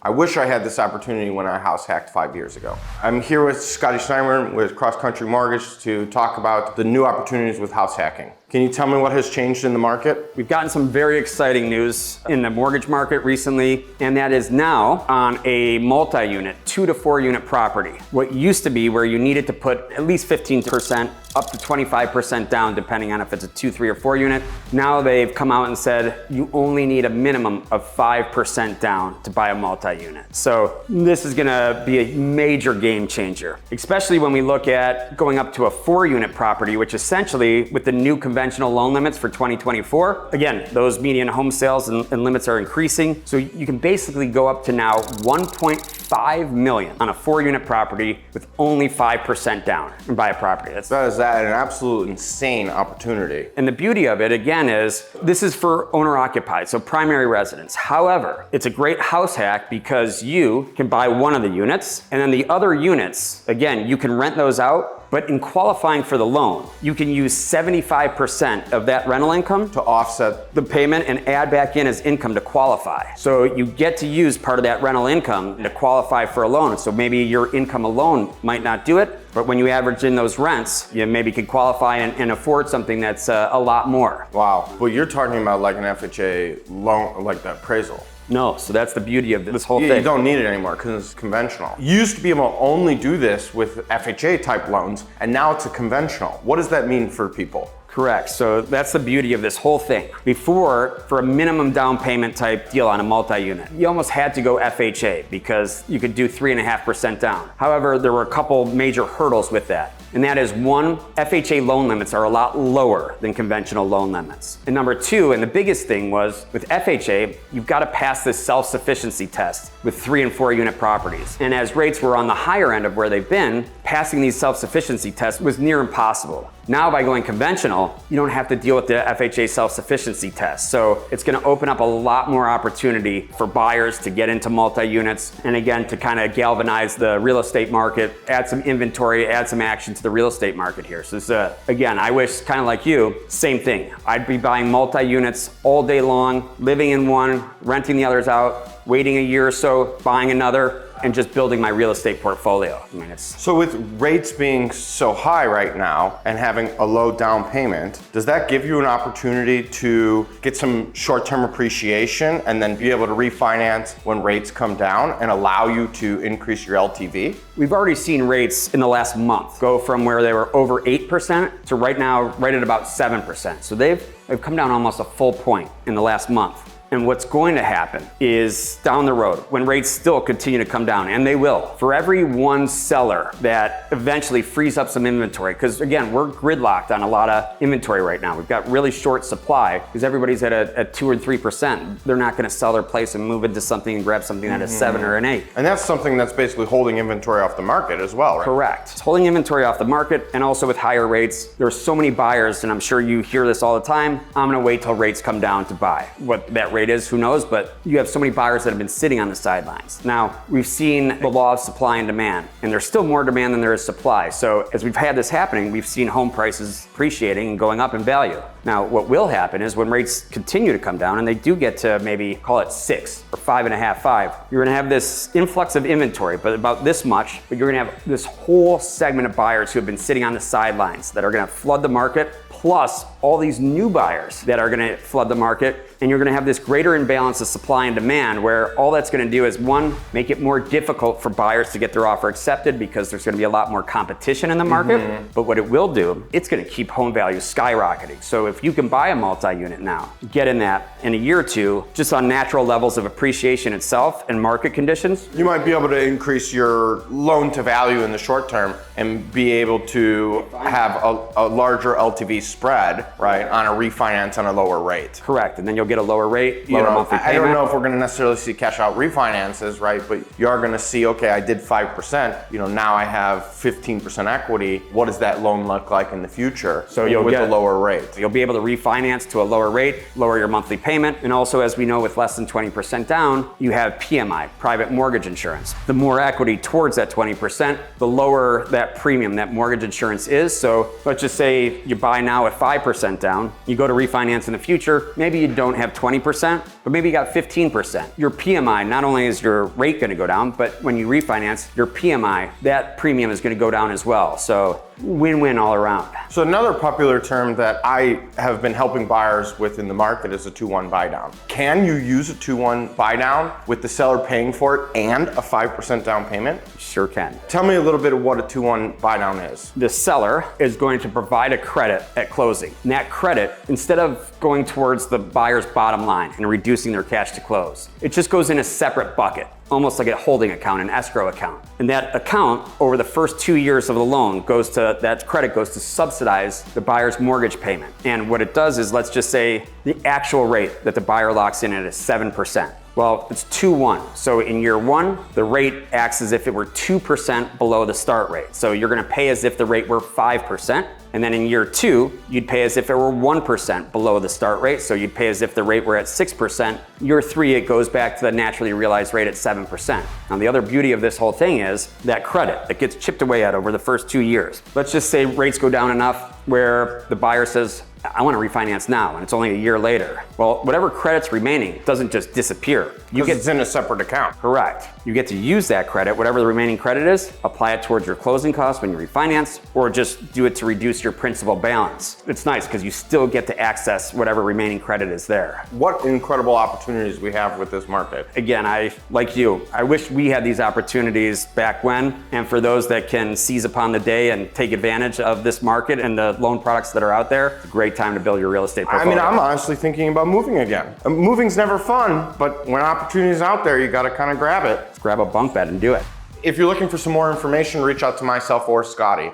I wish I had this opportunity when I house hacked 5 years ago. I'm here with Schneiderman with CrossCountry Mortgage to talk about the new opportunities with house hacking. Can you tell me what has changed in the market? We've gotten some very exciting news in the mortgage market recently, and that is now on a multi-unit, 2 to 4 unit property. What used to be where you needed to put at least 15% up to 25% down, depending on if it's a 2, 3, or 4 unit. Now they've come out and said you only need a minimum of 5% down to buy a multi-unit. So this is gonna be a major game changer, especially when we look at going up to a 4 unit property, which essentially with the new conventional loan limits for 2024, again, those median home sales and limits are increasing. So you can basically go up to now 1.5 million on a 4 unit property with only 5% down and buy a property. That is an absolute insane opportunity. And the beauty of it, again, is this is for owner occupied, so primary residence. However, it's a great house hack because you can buy one of the units and then the other units, again, you can rent those out. But in qualifying for the loan, you can use 75% of that rental income To offset the payment and add back in as income to qualify. So you get to use part of that rental income to qualify for a loan. So maybe your income alone might not do it, but when you average in those rents, you maybe could qualify and afford something that's a lot more. Wow, but you're talking about like an FHA loan, like the appraisal. No, so that's the beauty of this whole You thing. don't need it anymore because it's conventional. You used to be able to only do this with FHA type loans, and now it's a conventional. What does that mean for people? Correct. So that's the beauty of this whole thing. Before, for a minimum down payment type deal on a multi-unit, you almost had to go FHA because you could do 3.5% down. However, there were a couple major hurdles with that. And that is one, FHA loan limits are a lot lower than conventional loan limits. And number two, and the biggest thing was with FHA, you've got to pass this self-sufficiency test with 3 and 4 unit properties. And as rates were on the higher end of where they've been, passing these self-sufficiency tests was near impossible. Now by going conventional, you don't have to deal with the FHA self-sufficiency test. So it's gonna open up a lot more opportunity for buyers to get into multi-units, and again, to kind of galvanize the real estate market, add some inventory, add some action to the real estate market here. So this, again, I wish, kind of like you, same thing. I'd be buying multi-units all day long, living in one, renting the others out, waiting a year or so, buying another, and just building my real estate portfolio. I mean, So with rates being so high right now and having a low down payment, does that give you an opportunity to get some short-term appreciation and then be able to refinance when rates come down and allow you to increase your LTV? We've already seen rates in the last month go from where they were over 8% to right now, right at about 7%. So they've come down almost a full point in the last month. And what's going to happen is down the road, when rates still continue to come down, and they will, for every one seller that eventually frees up some inventory, because again, we're gridlocked on a lot of inventory right now. We've got really short supply because everybody's at a 2 or 3%. They're not gonna sell their place and move into something and grab something at a 7 or an 8. And that's something that's basically holding inventory off the market as well, right? Correct. It's holding inventory off the market, and also with higher rates, there are so many buyers, and I'm sure you hear this all the time, I'm gonna wait till rates come down to buy. What that rate is, who knows, but you have so many buyers that have been sitting on the sidelines. Now, we've seen the law of supply and demand, and there's still more demand than there is supply. So as we've had this happening, we've seen home prices appreciating and going up in value. Now, what will happen is when rates continue to come down and they do get to maybe call it 6 or 5.5, 5, you're gonna have this influx of inventory, but about this much, but you're gonna have this whole segment of buyers who have been sitting on the sidelines that are gonna flood the market, plus all these new buyers that are gonna flood the market, and you're gonna have this greater imbalance of supply and demand where all that's gonna do is, one, make it more difficult for buyers to get their offer accepted because there's gonna be a lot more competition in the market. But what it will do, it's gonna keep home values skyrocketing. So if you can buy a multi-unit now, get in that in a year or two, just on natural levels of appreciation itself and market conditions. You might be able to increase your loan to value in the short term and be able to have a larger LTV spread, right, on a refinance on a lower rate. Correct, and then you'll get a lower rate, lower monthly payment. I don't know if we're gonna necessarily see cash out refinances, right, but you are gonna see, okay, I did 5%, now I have 15% equity. What does that loan look like in the future? So you'll get a lower rate. You'll be able to refinance to a lower rate, lower your monthly payment, and also, as we know, with less than 20% down, you have PMI, private mortgage insurance. The more equity towards that 20%, the lower that premium, that mortgage insurance is. So let's just say you buy now at 5% down, you go to refinance in the future, maybe you don't have 20%, but but maybe you got 15%. Your PMI, not only is your rate gonna go down, but when you refinance, your PMI, that premium is gonna go down as well. So win-win all around. So another popular term that I have been helping buyers with in the market is a 2-1 buy down. Can you use a 2-1 buy down with the seller paying for it and a 5% down payment? Sure can. Tell me a little bit of what a 2-1 buy down is. The seller is going to provide a credit at closing. And that credit, instead of going towards the buyer's bottom line and reducing their cash to close, it just goes in a separate bucket, almost like a holding account, an escrow account. And that account, over the first 2 years of the loan, that credit goes to subsidize the buyer's mortgage payment. And what it does is, let's just say the actual rate that the buyer locks in at is 7%. Well, it's 2-1. So in year one, the rate acts as if it were 2% below the start rate. So you're gonna pay as if the rate were 5%. And then in year two, you'd pay as if it were 1% below the start rate. So you'd pay as if the rate were at 6%. Year three, it goes back to the naturally realized rate at 7%. Now, the other beauty of this whole thing is that credit that gets chipped away at over the first 2 years. Let's just say rates go down enough where the buyer says, I want to refinance now, and it's only a year later. Well, whatever credit's remaining doesn't just disappear. It's in a separate account. Correct. You get to use that credit, whatever the remaining credit is, apply it towards your closing costs when you refinance, or just do it to reduce your principal balance. It's nice because you still get to access whatever remaining credit is there. What incredible opportunities we have with this market. Again, like you, I wish we had these opportunities back when, and for those that can seize upon the day and take advantage of this market and the loan products that are out there, it's a great time to build your real estate portfolio. I mean, I'm honestly thinking about moving again. Moving's never fun, but when opportunity's out there, you gotta kind of grab it. Let's grab a bunk bed and do it. If you're looking for some more information, reach out to myself or Scotty.